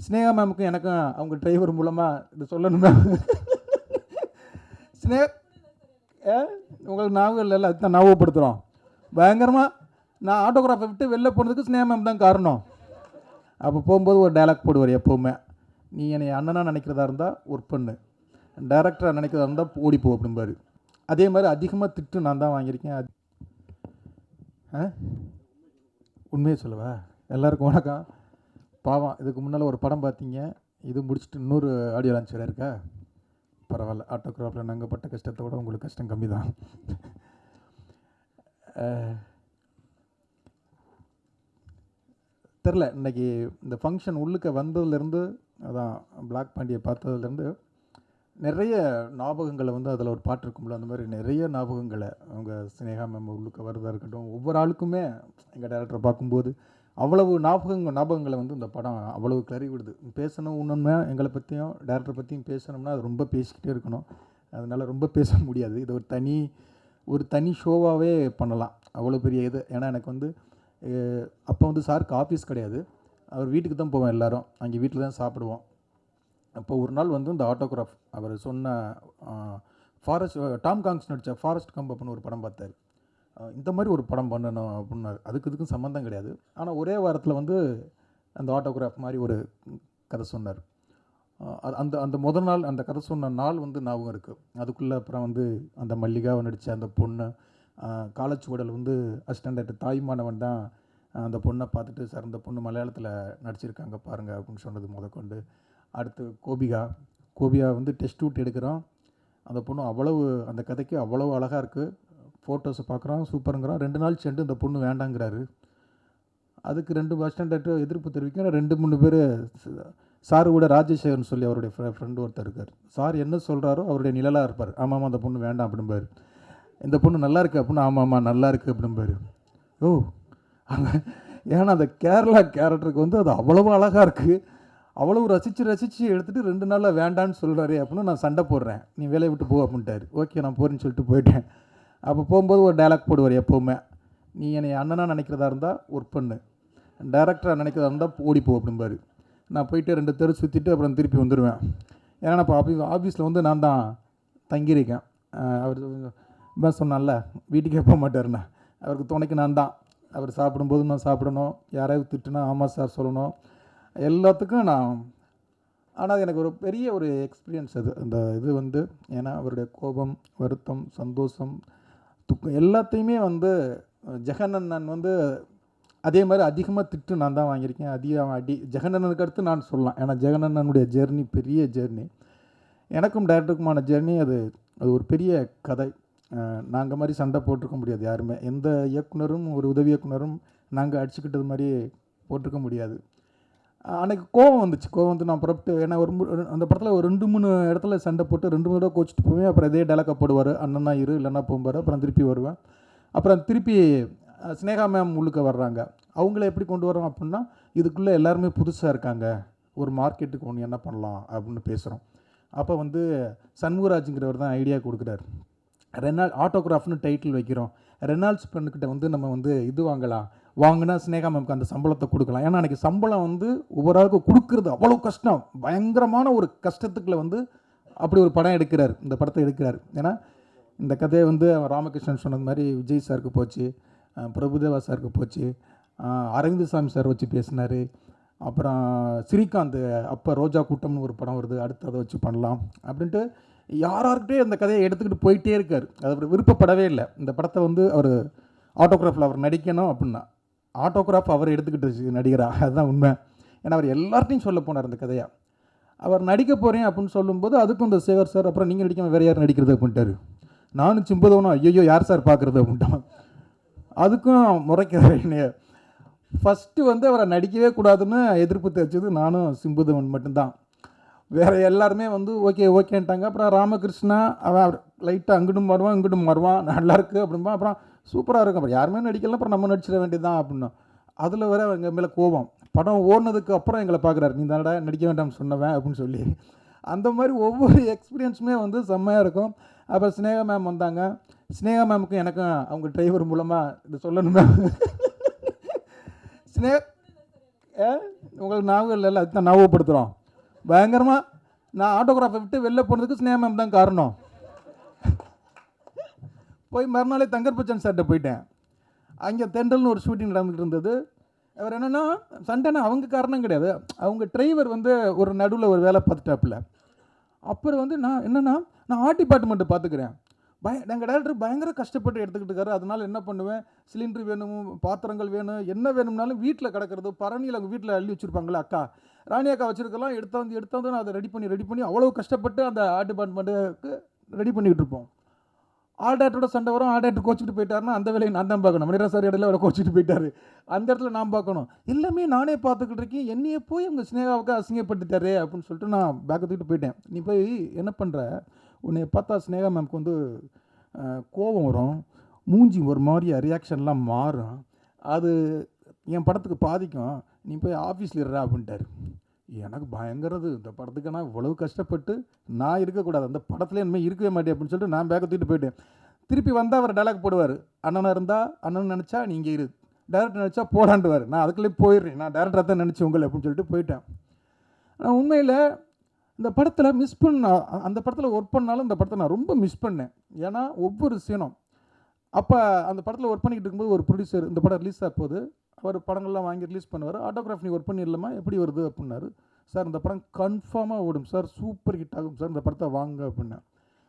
ஸ்னேகா மேமுக்கும் எனக்கும் அவங்க டிரைவர் மூலமாக இது சொல்லணும் மேம். ஸ்னே உங்களுக்கு ஞாபகம் இல்லைல்ல, அதுதான் ஞாபகப்படுத்துகிறோம். பயங்கரமாக நான் ஆட்டோகிராஃபை விட்டு வெளில போனதுக்கு ஸ்னேகா மேம் தான் காரணம். அப்போ போகும்போது ஒரு டைலாக் போடுவார் எப்போவுமே, நீ என்னை அண்ணனாக நினைக்கிறதா இருந்தால் ஒர்க் பண்ணு, டைரக்டராக நினைக்கிறதா இருந்தால் ஓடிப்போ அப்படிம்பாரு. அதே மாதிரி அதிகமாக திட்டு நான் தான் வாங்கியிருக்கேன். உண்மையை சொல்லவா? எல்லாருக்கும் வணக்கம். பாவம், இதுக்கு முன்னால் ஒரு படம் பார்த்தீங்க, இது முடிச்சுட்டு இன்னொரு ஆடியோ லான்ச் வேறு இருக்கா? பரவாயில்ல, ஆட்டோகிராஃபில் நாங்கள் பட்ட கஷ்டத்தை விட உங்களுக்கு கஷ்டம் கம்மி தான். தெரில, இன்றைக்கி இந்த ஃபங்க்ஷன் உள்ளுக்க வந்ததுலேருந்து, அதான் பிளாக் பாண்டியை பார்த்ததுலேருந்து நிறைய ஞாபகங்களை வந்து அதில் ஒரு பாட்டு இருக்கும்ல, அந்த மாதிரி நிறைய ஞாபகங்களை அவங்க ஸ்னேகா மேம் உள்ளுக்க வரதாக இருக்கட்டும், ஒவ்வொரு ஆளுக்குமே எங்கள் டேரக்டரை பார்க்கும்போது அவ்வளவு ஞாபகங்களை வந்து இந்த படம் அவ்வளவு கிளறி விடுது. பேசணும் ஒன்றுமே எங்களை பற்றியும் டேரக்டரை பற்றியும் பேசணும்னா அது ரொம்ப பேசிக்கிட்டே இருக்கணும். அதனால் ரொம்ப பேச முடியாது. இது ஒரு தனி ஷோவாகவே பண்ணலாம், அவ்வளோ பெரிய இது. ஏன்னா எனக்கு வந்து அப்போ வந்து சாருக்கு ஆஃபீஸ் கிடையாது, அவர் வீட்டுக்கு தான் போவோம் எல்லோரும், அங்கே வீட்டில் தான் சாப்பிடுவோம். அப்போ ஒரு நாள் வந்து இந்த ஆட்டோகிராஃப் அவர் சொன்ன டாம் காங்ஸ் நடித்த ஃபாரஸ்ட் கம்ப் அப்படின்னு ஒரு படம் பார்த்தார். இந்த மாதிரி ஒரு படம் பண்ணணும் அப்படின்னாரு. இதுக்கும் சம்மந்தம் கிடையாது. ஆனால் ஒரே வாரத்தில் வந்து அந்த ஆட்டோகிராஃப் மாதிரி ஒரு கதை சொன்னார். அந்த அந்த முதல் நாள் அந்த கதை சொன்ன நாள் வந்து ஞாபகம் இருக்குது. அதுக்குள்ளே அப்புறம் வந்து அந்த மல்லிகாவை நடித்த அந்த பொண்ணு, காலச்சுவடல் வந்து அசிஸ்டண்ட் தாய்மானவன் தான் அந்த பொண்ணை பார்த்துட்டு, சார் இந்த பொண்ணு மலையாளத்தில் நடிச்சிருக்காங்க பாருங்கள் அப்படின்னு சொன்னது முதற்கொண்டு. அடுத்து கோபியா வந்து டெஸ்ட் ஷூட் எடுக்கிறோம். அந்த பொண்ணு அவ்வளவு, அந்த கதைக்கு அவ்வளவு அழகாக இருக்குது. ஃபோட்டோஸை பார்க்குறோம், சூப்பருங்கிறோம். 2 நாள் சென்று இந்த பொண்ணு வேண்டாங்கிறாரு. அதுக்கு 2 அசிஸ்டண்ட் எதிர்ப்பு தெரிவிக்கும். 2-3 பேர் சார் கூட ராஜசேகர்னு சொல்லி அவருடைய ஃப்ரெண்டு ஒருத்தர் இருக்கார். சார் என்ன சொல்கிறாரோ அவருடைய நிழலாக இருப்பார். ஆமாம் அந்த பொண்ணு வேண்டாம் அப்படிம்பார். இந்த பொண்ணு நல்லா இருக்குது அப்படின்னு, ஆமாம்மா நல்லா இருக்குது அப்படிம்பார். ஓ, ஏன்னா அந்த கேரளா கேரக்டருக்கு வந்து அது அவ்வளவு அழகாக இருக்குது, அவ்வளவு ரசித்து எடுத்துகிட்டு 2 நாளில் வேண்டான்னு சொல்கிறாரு அப்படின்னு நான் சண்டை போடுறேன். நீ வேலையை விட்டு போ அப்படின்ட்டார். ஓகே நான் போகிறேன்னு சொல்லிட்டு போயிட்டேன். அப்போ போகும்போது ஒரு டைலாக் போடுவார் எப்போவுமே, நீ என்னை அண்ணனாக நினைக்கிறதா இருந்தால் ஒர்க் பண்ணு, டைரக்டராக நினைக்கிறதா இருந்தால் ஓடிப்போ அப்படிம்பாரு. நான் போயிட்டு 2 தெரு சுற்றிட்டு அப்புறம் திருப்பி வந்துடுவேன். ஏன்னா நான் இப்போ ஆஃபீஸில் வந்து நான் தான் தங்கியிருக்கேன். அவர் சொன்னால வீட்டுக்கே போக மாட்டார்ண்ணா, அவருக்கு துணைக்கு நான் தான். அவர் சாப்பிடும்போது நான் சாப்பிடணும், யாராவது திட்டுனா ஆமாம் சார் சொல்லணும், எல்லாத்துக்கும் நான். ஆனால் எனக்கு ஒரு பெரிய ஒரு எக்ஸ்பீரியன்ஸ் அது, அந்த இது வந்து. ஏன்னா அவருடைய கோபம், வருத்தம், சந்தோஷம், துக்கம் எல்லாத்தையுமே வந்து ஜெகனண்ணன் வந்து அதே மாதிரி அதிகமாக திட்டு நான் தான் வாங்கியிருக்கேன். ஜெகனண்ணனுக்கு அடுத்து நான் சொல்லலாம். ஏன்னா ஜெகனண்ணனுடைய ஜெர்னி பெரிய ஜெர்னி, எனக்கும் டேரக்டருக்குமான ஜெர்னி. அது ஒரு பெரிய கதை. நாங்கள் மாதிரி சண்டை போட்டிருக்க முடியாது யாருமே, எந்த இயக்குனரும் ஒரு உதவி இயக்குனரும் நாங்கள் அடிச்சுக்கிட்டது மாதிரி போட்டிருக்க முடியாது. அன்றைக்கி கோவம் வந்து நான் புறப்பட்டு, ஏன்னா அந்த படத்தில் ஒரு 2-3 இடத்துல சண்டை போட்டு 2-3 தடவை கோச்சிட்டு போவேன். அப்புறம் இதே டைலாக போடுவார், அண்ணனா இரு இல்லைன்னா போகும்பார். அப்புறம் திருப்பி வருவேன். அப்புறம் திருப்பி ஸ்னேகா மேம் உள்ளுக்க வர்றாங்க. அவங்கள எப்படி கொண்டு வரோம் அப்படின்னா, இதுக்குள்ளே எல்லாருமே புதுசாக இருக்காங்க, ஒரு மார்க்கெட்டுக்கு ஒன்று என்ன பண்ணலாம் அப்படின்னு பேசுகிறோம். அப்போ வந்து சண்முகராஜுங்கிறவர் தான் ஐடியா கொடுக்குறாரு. ஆட்டோகிராஃப்னு டைட்டில் வைக்கிறோம், ரெனால்ட்ஸ் பெண்ணுக்கிட்ட வந்து நம்ம வந்து இது வாங்கினா ஸ்னேகா மேம்க்கு அந்த சம்பளத்தை கொடுக்கலாம். ஏன்னா அன்றைக்கி சம்பளம் வந்து ஒவ்வொரு ஆளுக்கும் கொடுக்குறது அவ்வளோ கஷ்டம், பயங்கரமான ஒரு கஷ்டத்துக்குள்ளே வந்து அப்படி ஒரு படம் எடுக்கிறார், இந்த படத்தை எடுக்கிறார். ஏன்னா இந்த கதையை வந்து ராமகிருஷ்ணன் சொன்னது மாதிரி விஜய் சாருக்கு போச்சு, பிரபுதேவா சாருக்கு போச்சு, அரவிந்த் சாமி சார் வச்சு பேசினார். அப்புறம் ஸ்ரீகாந்த் அப்போ ரோஜா கூட்டம்னு ஒரு படம் வருது, அடுத்து அதை வச்சு பண்ணலாம் அப்படின்ட்டு யார்கிட்டே அந்த கதையை எடுத்துக்கிட்டு போயிட்டே இருக்கார். அது அவர் விருப்பப்படவே இல்லை. இந்த படத்தை வந்து அவர் ஆட்டோகிராஃபில் அவர் நடிக்கணும் அப்படின்னா, ஆட்டோகிராஃப் அவர் எடுத்துக்கிட்டு நடிகராக, அதுதான் உண்மை. ஏன்னா அவர் எல்லார்ட்டையும் சொல்ல போனார் அந்த கதையை. அவர் நடிக்க போகிறேன் அப்படின்னு சொல்லும்போது அதுக்கும் இந்த சேகர் சார், அப்புறம் நீங்கள் நடிக்காமல் வேறு யார் நடிக்கிறது அப்படின்ட்டார். நானும் சிம்பதவனும் ஐயோ யார் சார் பார்க்குறது அப்படின்ட்டான். அதுக்கும் முறைக்கிறார் என்னைய. ஃபஸ்ட்டு வந்து அவரை நடிக்கவே கூடாதுன்னு எதிர்ப்பு தெரிச்சது நானும் சிம்புதவன் மட்டும்தான். வேறு எல்லாருமே வந்து ஓகேன்ட்டாங்க. அப்புறம் ராமகிருஷ்ணா அவன் லைட்டாக அங்கிட்டும் வருவான் நல்லாயிருக்கு அப்படின்பா. அப்புறம் சூப்பராக இருக்கும், அப்புறம் யாருமே நடிக்கலாம், அப்புறம் நம்ம நடிச்சிட வேண்டியதுதான் அப்படின்னா. அதில் வேறு எங்கள் மேலே கோபம். படம் ஓடினதுக்கு அப்புறம் எங்களை பார்க்குறாரு, நீ தானடா நடிக்க வேண்டாம்னு சொன்னவன் அப்படின்னு சொல்லி. அந்த மாதிரி ஒவ்வொரு எக்ஸ்பீரியன்ஸுமே வந்து செம்மையாக இருக்கும். அப்புறம் ஸ்னேகா மேம் வந்தாங்க. ஸ்னேகா மேமுக்கும் எனக்கும் அவங்க டிரைவர் மூலமாக இது சொல்லணும் மேம். உங்களுக்கு ஞாபகம் இல்லைல்ல, அதுதான் ஞாபகப்படுத்துகிறோம். பயங்கரமாக நான் ஆட்டோகிராஃபை விட்டு வெளில போனதுக்கு ஸ்னேகா மேம் தான் காரணம். போய் மறுநாளே தங்கர்பச்சன் சார்கிட்ட போயிட்டேன். அங்கே தென்றல்னு ஒரு ஷூட்டிங் நடந்துகிட்டு இருந்தது. அவர் என்னென்னா சண்டைனா அவங்க காரணம் கிடையாது, அவங்க டிரைவர் வந்து ஒரு நடுவில் ஒரு வேலை பார்த்துட்டாப்புல. அப்புறம் வந்து நான் என்னென்னா நான் ஆர்ட் டிபார்ட்மெண்ட்டை பார்த்துக்கிறேன். எங்கள் டேரக்டர் பயங்கர கஷ்டப்பட்டு எடுத்துக்கிட்டு இருக்காரு. அதனால் என்ன பண்ணுவேன், சிலிண்டர் வேணும், பாத்திரங்கள் வேணும், என்ன வேணும்னாலும் வீட்டில் கிடக்கிறது பரணியில் அவங்க வீட்டில் அள்ளி வச்சுருப்பாங்களே அக்கா, ராணி அக்கா வச்சுருக்கலாம், எடுத்தாந்து நான் அதை ரெடி பண்ணி அவ்வளோ கஷ்டப்பட்டு அந்த ஆர்ட் டிபார்ட்மெண்ட்டுக்கு ரெடி பண்ணிக்கிட்டு இருப்போம். ஆர்ட் டேரக்டரோட சண்டை வரும், ஆர்ட் டேரக்டர் கோச்சிட்டு போயிட்டாருன்னா அந்த வேலையை நான் தான் பார்க்கணும். மணிரா சார் இடையில அவரை கோச்சிட்டு போயிட்டாரு, அந்த இடத்துல நான் பார்க்கணும். எல்லாமே நானே பார்த்துக்கிட்டு இருக்கேன். என்னையே போய் அவங்க ஸ்னேகாவுக்கு அசிங்கப்பட்டுட்டாரே அப்படின்னு சொல்லிட்டு நான் பேக்கை தூக்கிட்டு போயிட்டேன். நீ போய் என்ன பண்ணுற, உன்னை பார்த்தா ஸ்னேகா மேம்க்கு வந்து கோபம் வரும், மூஞ்சி ஒரு மாதிரி ரியாக்ஷன்லாம் மாறும், அது என் படத்துக்கு பாதிக்கும், நீ போய் ஆஃபீஸில் இருறா அப்படின்ட்டார். எனக்கு பயங்கரது, இந்த படத்துக்கு நான் இவ்வளவு கஷ்டப்பட்டு நான் இருக்கக்கூடாது, அந்த படத்துல இனிமேல் இருக்கவே மாட்டேன் அப்படின்னு சொல்லிட்டு நான் பேக்கை தூக்கிட்டு போயிட்டேன். திருப்பி வந்தால் அவர் டைலாக் போடுவார், அண்ணனாக இருந்தால் அண்ணன் நினச்சா நீங்கள் இரு, டேரக்டர் நினச்சா போடாண்டுவார். நான் அதுக்குள்ளே போயிடுறேன், நான் டேரக்டராக தான் நினச்சி உங்களை அப்படின்னு சொல்லிட்டு போயிட்டேன். நான் உண்மையில் இந்த படத்தில் மிஸ் பண்ண, அந்த படத்தில் ஒர்க் பண்ணாலும் இந்த படத்தை நான் ரொம்ப மிஸ் பண்ணேன். ஏன்னா ஒவ்வொரு சீனும் அப்போ அந்த படத்தில் ஒர்க் பண்ணிக்கிட்டு இருக்கும்போது ஒரு ப்ரொடியூசர் இந்த படம் ரிலீஸ் ஆக போகுது, அவர் படங்கள்லாம் வாங்கி ரிலீஸ் பண்ணுவார். ஆட்டோகிராஃப் நீ ஒர்க் பண்ணிடலாமா, எப்படி வருது அப்படின்னாரு. சார் இந்த படம் கன்ஃபார்மாக ஓடும் சார், சூப்பர் ஹிட் ஆகும் சார், இந்த படத்தை வாங்க அப்படின்னா.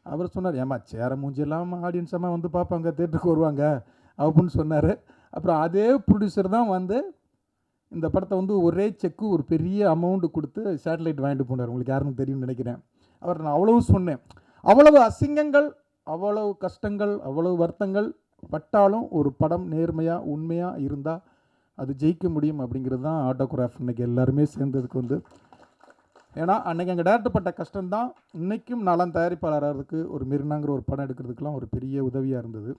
அவர் சொன்னார், ஏமா சேர மூஞ்சி இல்லாமல் ஆடியன்ஸாக வந்து பார்ப்பாங்க, தேட்டருக்கு வருவாங்க அப்படின்னு சொன்னார். அப்புறம் அதே ப்ரொடியூசர் தான் வந்து இந்த படத்தை வந்து ஒரே செக்கு ஒரு பெரிய அமௌண்ட்டு கொடுத்து சேட்டலைட் வாங்கிட்டு போனார். உங்களுக்கு யாருன்னு தெரியும்னு நினைக்கிறேன். அவர் நான் அவ்வளவு சொன்னேன், அவ்வளவு அசிங்கங்கள், அவ்வளவு கஷ்டங்கள், அவ்வளவு வருத்தங்கள் பட்டாலும் ஒரு படம் நேர்மையாக உண்மையாக இருந்தால் அது ஜெயிக்க முடியும் அப்படிங்கிறது தான் ஆட்டோகிராஃப் இன்றைக்கி எல்லாருமே சேர்ந்ததுக்கு வந்து. ஏன்னா அன்றைக்கி எங்கள் டேரக்டர் பட்ட கஷ்டம்தான் இன்றைக்கும் நாலாம் தயாரிப்பாளருக்கு ஒரு மெரினாங்கிற ஒரு படம் எடுக்கிறதுக்கெலாம் ஒரு பெரிய உதவியாக இருந்தது.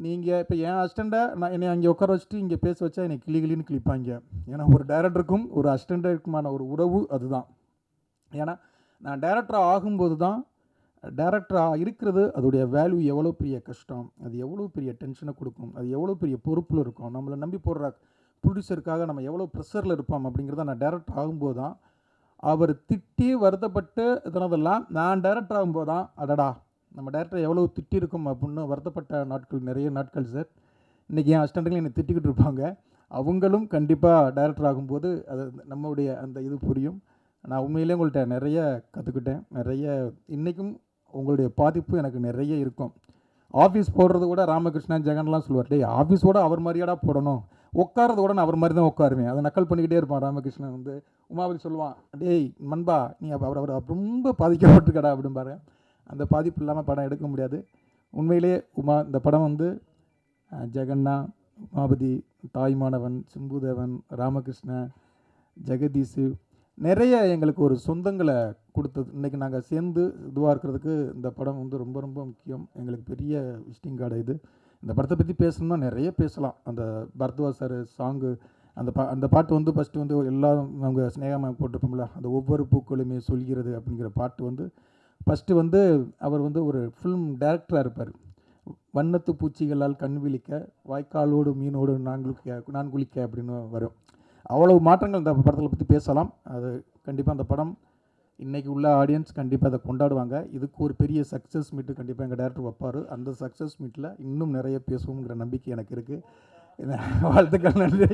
நீங்கள் இப்போ என் அசிஸ்டண்ட்டை நான் என்னை அங்கே உட்கார வச்சுட்டு இங்கே பேச வச்சா என்னை கிளின்னு கிளிப்பாங்க. ஏன்னா ஒரு டைரக்டருக்கும் ஒரு அசிஸ்டண்ட்டுக்குமான ஒரு உறவு அதுதான். ஏன்னா நான் டைரக்டராக ஆகும்போது தான் டைரக்டராக இருக்கிறது அதோடைய வேல்யூ எவ்வளோ பெரிய கஷ்டம், அது எவ்வளோ பெரிய டென்ஷனை கொடுக்கும், அது எவ்வளோ பெரிய பொறுப்பில் இருக்கும், நம்மளை நம்பி போடுற ப்ரொடியூசருக்காக நம்ம எவ்வளோ ப்ரெஷரில் இருப்போம் அப்படிங்கிறத நான் டைரக்டர் ஆகும்போது தான், அவர் திட்டி வருத்தப்பட்டு இதனதெல்லாம் நான் டைரக்டர் ஆகும்போது தான் அடடா நம்ம டைரக்டர் எவ்வளோ திட்டிருக்கும் அப்படின்னு வருத்தப்பட்ட நாட்கள் நிறைய நாட்கள் சார். இன்றைக்கி என் அசிஸ்டண்ட்டுகள் என்னை திட்டிக்கிட்டு இருப்பாங்க, அவங்களும் கண்டிப்பாக டைரக்டர் ஆகும்போது அது நம்மளுடைய அந்த இது புரியும். நான் உண்மையிலே உங்கள்கிட்ட நிறைய கற்றுக்கிட்டேன், நிறைய இன்றைக்கும் உங்களுடைய பாதிப்பு எனக்கு நிறைய இருக்கும். ஆஃபீஸ் போடுறது கூட ராமகிருஷ்ணன் ஜெகன்லாம் சொல்லுவார், டேய் ஆஃபீஸோடு அவர் மாதிரியாடா போடணும், உட்காரது கூட நான் அவர் மாதிரி தான் உட்காருவேன், அதை நக்கல் பண்ணிக்கிட்டே இருப்பான் ராமகிருஷ்ணன். வந்து உமாவதி சொல்லுவான், டேய் மண்பா நீ அவர் ரொம்ப பாதிக்கப்பட்டிருக்கடா அப்படின்பாரு. அந்த பாதிப்பு இல்லாமல் படம் எடுக்க முடியாது. உண்மையிலே உமா இந்த படம் வந்து ஜெகன்னா, உமாபதி, தாய்மானவன், சிம்புதேவன், ராமகிருஷ்ணன், ஜெகதீஷு நிறைய எங்களுக்கு ஒரு சொந்தங்களை கொடுத்தது. இன்றைக்கி நாங்கள் சேர்ந்து இதுவாக இருக்கிறதுக்கு இந்த படம் வந்து ரொம்ப ரொம்ப முக்கியம். எங்களுக்கு பெரிய விசிட்டிங் கார்டு இது. இந்த படத்தை பற்றி பேசணும்னா நிறைய பேசலாம். அந்த பரத்வாஜ் சார் சாங்கு, அந்த பாட்டு வந்து ஃபஸ்ட்டு வந்து எல்லாரும் அவங்க ஸ்னேகா மேம் போட்டிருப்போம்ல, அந்த ஒவ்வொரு பூக்களுமே சொல்கிறது அப்படிங்கிற பாட்டு வந்து ஃபஸ்ட்டு வந்து அவர் வந்து ஒரு ஃபிலிம் டைரக்டராக இருப்பார். வண்ணத்து பூச்சிகளால் கண் விழிக்க, வாய்க்காலோடு மீனோடு நான் குளிக்க அப்படின்னு வரும். அவ்வளவு மாற்றங்கள் இந்த படத்தில் பற்றி பேசலாம். அது கண்டிப்பாக அந்த படம் இன்றைக்கி உள்ள ஆடியன்ஸ் கண்டிப்பாக அதை கொண்டாடுவாங்க. இதுக்கு ஒரு பெரிய சக்ஸஸ் மீட்டு கண்டிப்பாக எங்கள் டேரக்டர் வைப்பார். அந்த சக்ஸஸ் மீட்டில் இன்னும் நிறைய பேசுவோங்கிற நம்பிக்கை எனக்கு இருக்குது. வாழ்த்துக்கள், நன்றி.